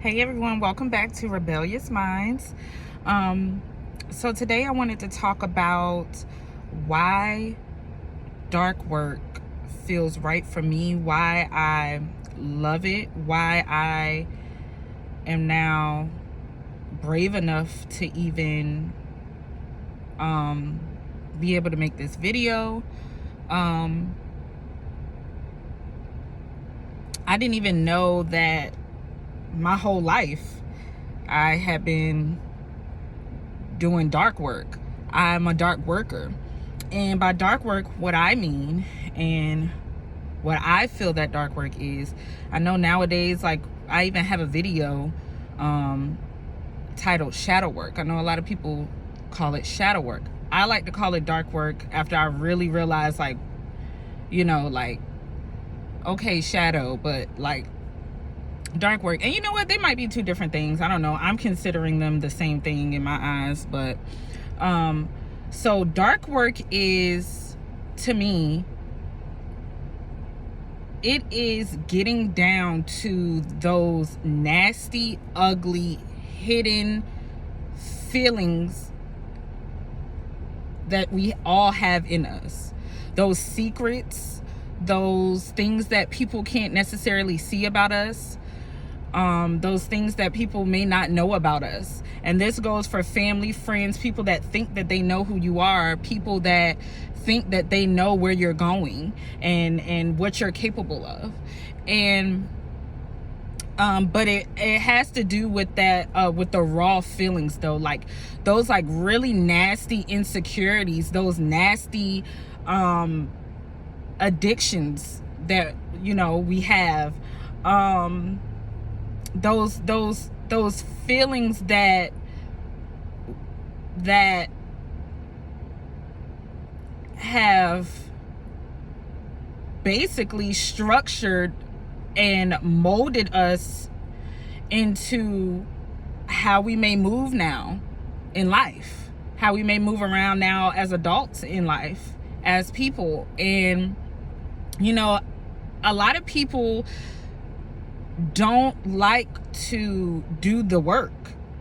Hey everyone, welcome back to Rebellious Minds. So today I wanted to talk about why dark work feels right for me, why I love it, why I am now brave enough to even be able to make this video. I didn't even know that my whole life I have been doing dark work. I'm a dark worker, and by dark work, what I mean and what I feel that dark work is, I know nowadays, like, I even have a video titled shadow work. I know a lot of people call it shadow work. I like to call it dark work after I really realized, like, like, okay, shadow, but like dark work. And you know what, they might be two different things. I don't know, I'm considering them the same thing in my eyes. But so dark work is, to me, it is getting down to those nasty, ugly, hidden feelings that we all have in us, those secrets, those things that people can't necessarily see about us, those things that people may not know about us. And this goes for family, friends, people that think that they know who you are, people that think that they know where you're going and what you're capable of. And but it has to do with that, with the raw feelings though, like those like really nasty insecurities, those nasty addictions that we have, those feelings that have basically structured and molded us into how we may move now in life, how we may move around now as adults in life, as people. And a lot of people don't like to do the work,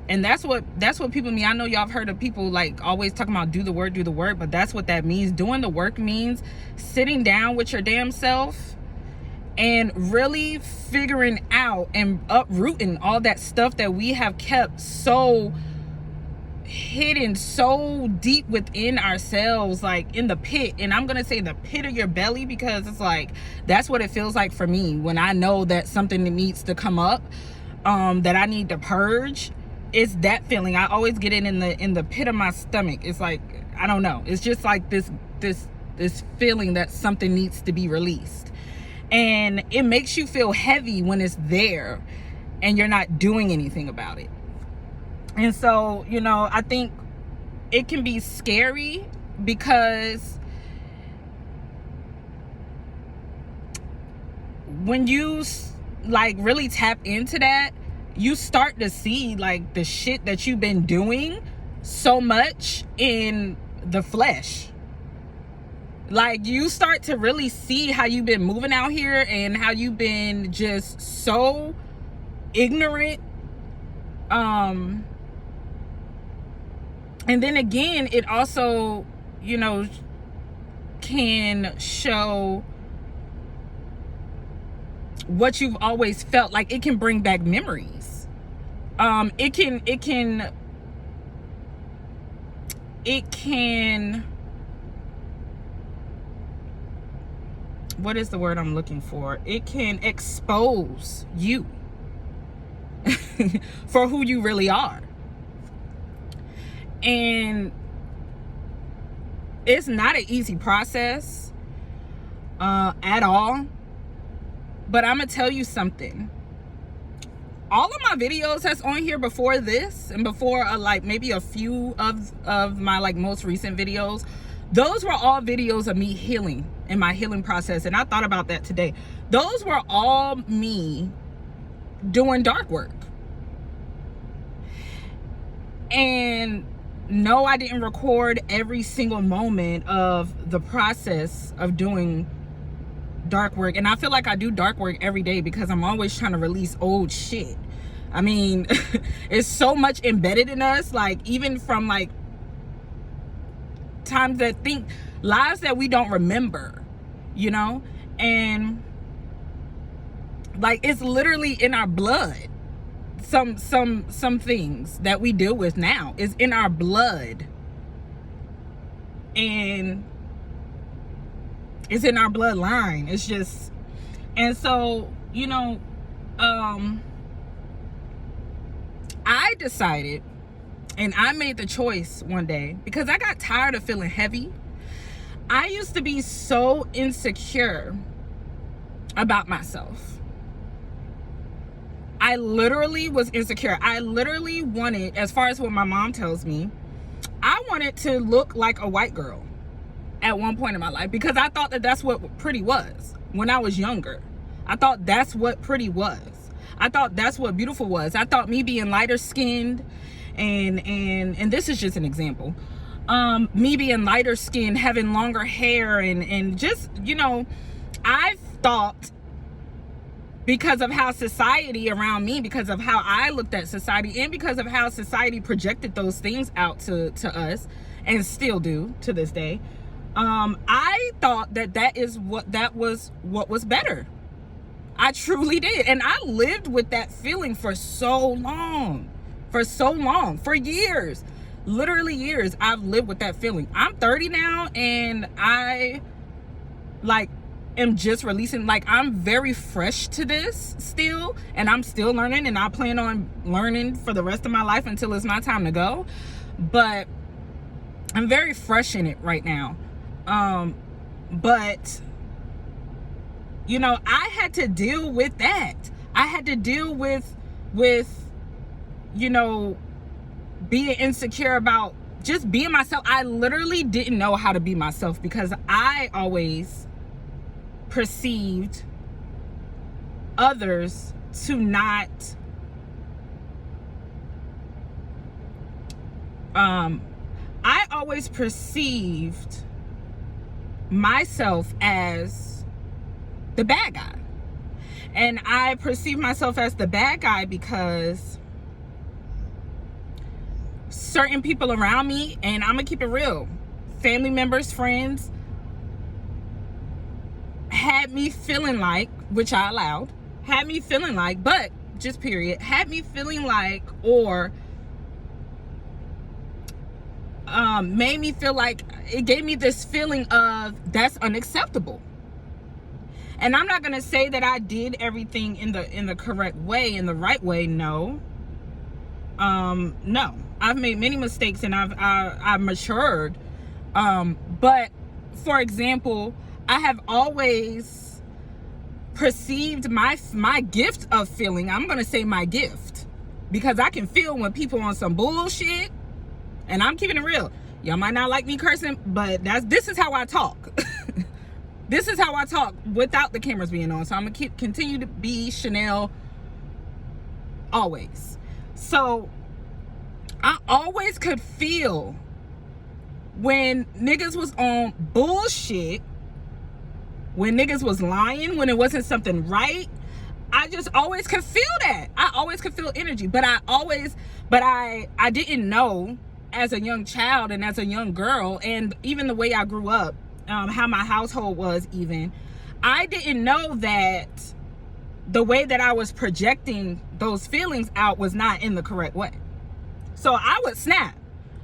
and that's what people mean. I know y'all have heard of people like always talking about do the work, but that's what that means. Doing the work means sitting down with your damn self and really figuring out and uprooting all that stuff that we have kept so hidden, so deep within ourselves, like in the pit. And I'm gonna say the pit of your belly, because it's like that's what it feels like for me when I know that something needs to come up, that I need to purge. It's that feeling. I always get it in the pit of my stomach. It's like, I don't know, it's just like this feeling that something needs to be released, and it makes you feel heavy when it's there and you're not doing anything about it. And so, I think it can be scary, because when you like really tap into that, you start to see like the shit that you've been doing so much in the flesh. Like, you start to really see how you've been moving out here and how you've been just so ignorant. And then again, it also, can show what you've always felt. Like, it can bring back memories. It can, what is the word I'm looking for? It can expose you for who you really are. And it's not an easy process at all. But I'm gonna tell you something. All of my videos that's on here before this, and before like maybe a few of my like most recent videos, those were all videos of me healing, in my healing process. And I thought about that today. Those were all me doing dark work. And no, I didn't record every single moment of the process of doing dark work. And I feel like I do dark work every day because I'm always trying to release old shit. I mean, it's so much embedded in us, like even from like times lives that we don't remember, you know? And like it's literally in our blood. Some things that we deal with now is in our blood, and it's in our bloodline. It's just, and so, you know, I decided, and I made the choice one day, because I got tired of feeling heavy. I used to be so insecure about myself. I literally was insecure. I literally wanted, as far as what my mom tells me, I wanted to look like a white girl at one point in my life, because I thought that that's what pretty was when I was younger. I thought that's what pretty was. I thought that's what beautiful was. I thought me being lighter skinned, and this is just an example, me being lighter skinned, having longer hair, and just, you know, I thought, because of how society around me, because of how I looked at society, and because of how society projected those things out to us, and still do to this day, I thought that was what was better. I truly did. And I lived with that feeling for so long, for years, literally years. I've lived with that feeling. I'm 30 now, and I like am just releasing, like I'm very fresh to this still, and I'm still learning, and I plan on learning for the rest of my life until it's my time to go. But I'm very fresh in it right now. But you know, I had to deal with that. I had to deal with, you know, being insecure about just being myself. I literally didn't know how to be myself, because I always perceived others to not I always perceived myself as the bad guy. And I perceive myself as the bad guy because certain people around me, and I'm gonna keep it real, family members, friends, had me feeling like, which I allowed, had me feeling like, but just period, had me feeling like, or made me feel like, it gave me this feeling of that's unacceptable. And I'm not gonna say that I did everything in the correct way, in the right way. No. No. I've made many mistakes, and I've matured. But for example, I have always perceived my gift of feeling. I'm gonna say my gift, because I can feel when people on some bullshit, and I'm keeping it real. Y'all might not like me cursing, but this is how I talk. This is how I talk without the cameras being on. So I'm gonna continue to be Chanel always. So I always could feel when niggas was on bullshit, when niggas was lying, when it wasn't something right. I just always could feel that. I always could feel energy. But I didn't know, as a young child and as a young girl, and even the way I grew up, how my household was, even, I didn't know that the way that I was projecting those feelings out was not in the correct way. So I would snap.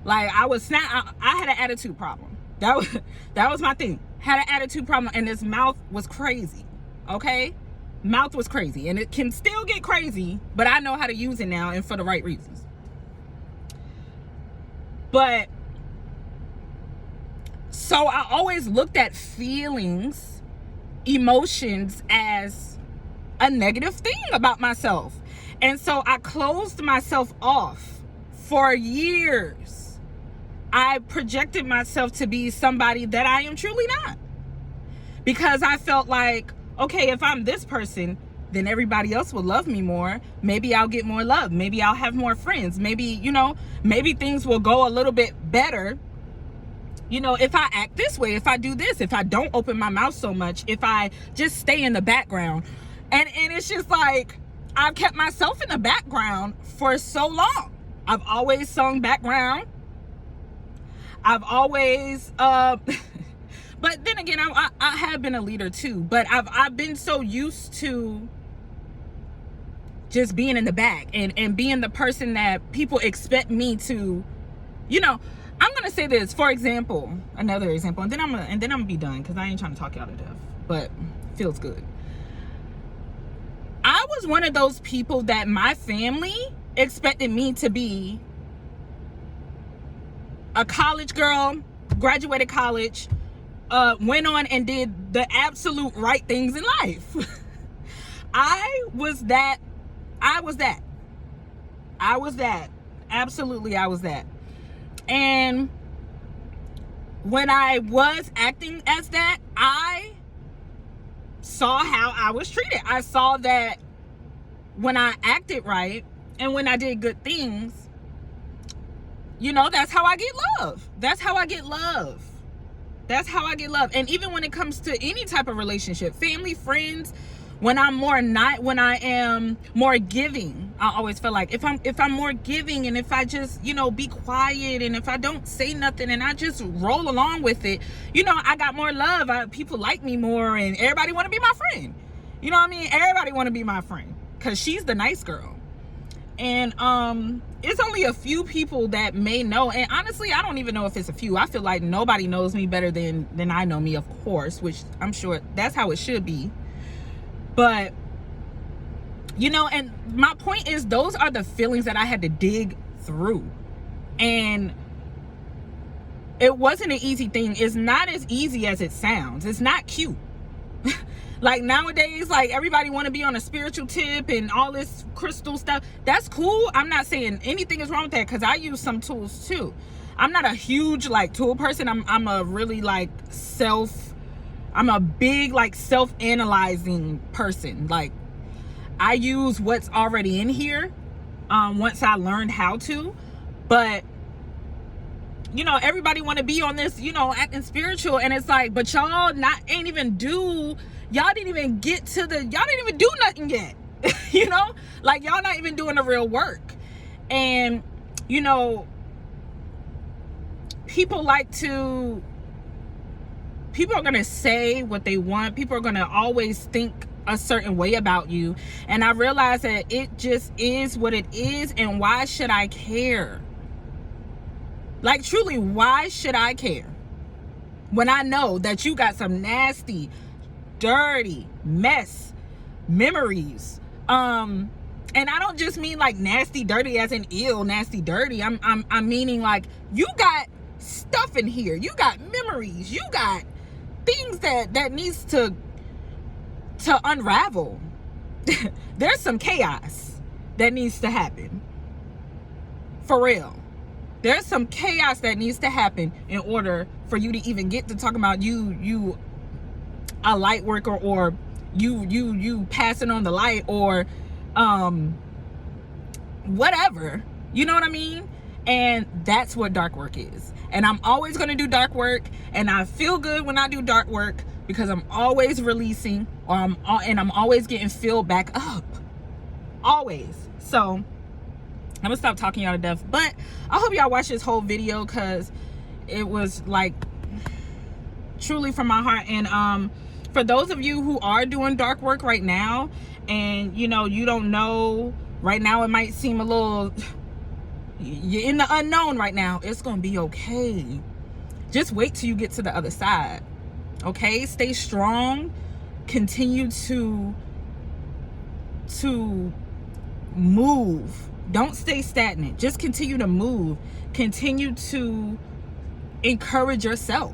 Like, I would snap. I had an attitude problem. That was my thing. Had an attitude problem, and this mouth was crazy. Okay? Mouth was crazy, and it can still get crazy, but I know how to use it now, and for the right reasons. But so I always looked at feelings, emotions, as a negative thing about myself. And so I closed myself off for years. I projected myself to be somebody that I am truly not, because I felt like, okay, if I'm this person, then everybody else will love me more. Maybe I'll get more love. Maybe I'll have more friends. Maybe, you know, maybe things will go a little bit better, you know, if I act this way, if I do this, if I don't open my mouth so much, if I just stay in the background. And it's just like, I've kept myself in the background for so long. I've always sung background. I've always but then again, I have been a leader too, but I've been so used to just being in the back and being the person that people expect me to, you know. I'm gonna say this, for example, another example, and then I'm gonna be done because I ain't trying to talk y'all to death, but it feels good. I was one of those people that my family expected me to be a college girl, graduated college, went on and did the absolute right things in life. I was that. Absolutely, I was that. And when I was acting as that, I saw how I was treated. I saw that when I acted right and when I did good things, you know, that's how I get love. That's how I get love. That's how I get love. And even when it comes to any type of relationship, family, friends, when I am more giving, I always feel like if I'm more giving, and if I just, you know, be quiet, and if I don't say nothing and I just roll along with it, you know, I got more love. People like me more, and everybody want to be my friend. You know what I mean? Everybody want to be my friend because she's the nice girl. And it's only a few people that may know, and honestly, I don't even know if it's a few. I feel like nobody knows me better than I know me, of course, which I'm sure that's how it should be. But, you know, and my point is, those are the feelings that I had to dig through. And it wasn't an easy thing. It's not as easy as it sounds. It's not cute. Like nowadays, like everybody want to be on a spiritual tip and all this crystal stuff. That's cool. I'm not saying anything is wrong with that, because I use some tools too. I'm not a huge like tool person. I'm a really like I'm a big like self-analyzing person. Like I use what's already in here once I learned how to. But you know, everybody want to be on this, you know, acting spiritual, and it's like, but y'all didn't even do nothing yet. You know, like y'all not even doing the real work. And you know, people are going to say what they want. People are going to always think a certain way about you. And I realize that it just is what it is. And why should I care? Like, truly, why should I care? When I know that you got some nasty, dirty mess memories. And I don't just mean like nasty, dirty as in ill, nasty, dirty. I'm meaning like you got stuff in here. You got memories. You got things that needs to unravel. There's some chaos that needs to happen. For real. There's some chaos that needs to happen in order for you to even get to talking about you a light worker, or you passing on the light, or whatever. You know what I mean? And that's what dark work is. And I'm always going to do dark work, and I feel good when I do dark work because I'm always releasing, and I'm always getting filled back up. Always. So I'm gonna stop talking y'all to death, but I hope y'all watch this whole video because it was like truly from my heart. And for those of you who are doing dark work right now, and you know, you don't know right now, it might seem a little, you're in the unknown right now. It's gonna be okay. Just wait till you get to the other side. Okay, stay strong. Continue to move. Don't stay stagnant. Just continue to move. Continue to encourage yourself.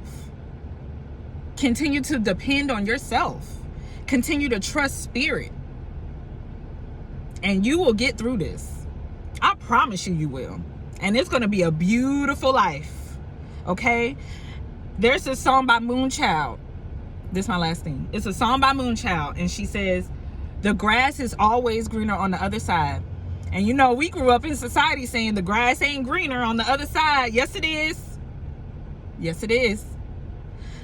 Continue to depend on yourself. Continue to trust spirit. And you will get through this. I promise you will. And it's going to be a beautiful life. Okay? There's a song by Moonchild. This is my last thing. It's a song by Moonchild. And she says, the grass is always greener on the other side. And you know, we grew up in society saying the grass ain't greener on the other side. Yes, it is. Yes, it is.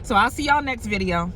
So I'll see y'all next video.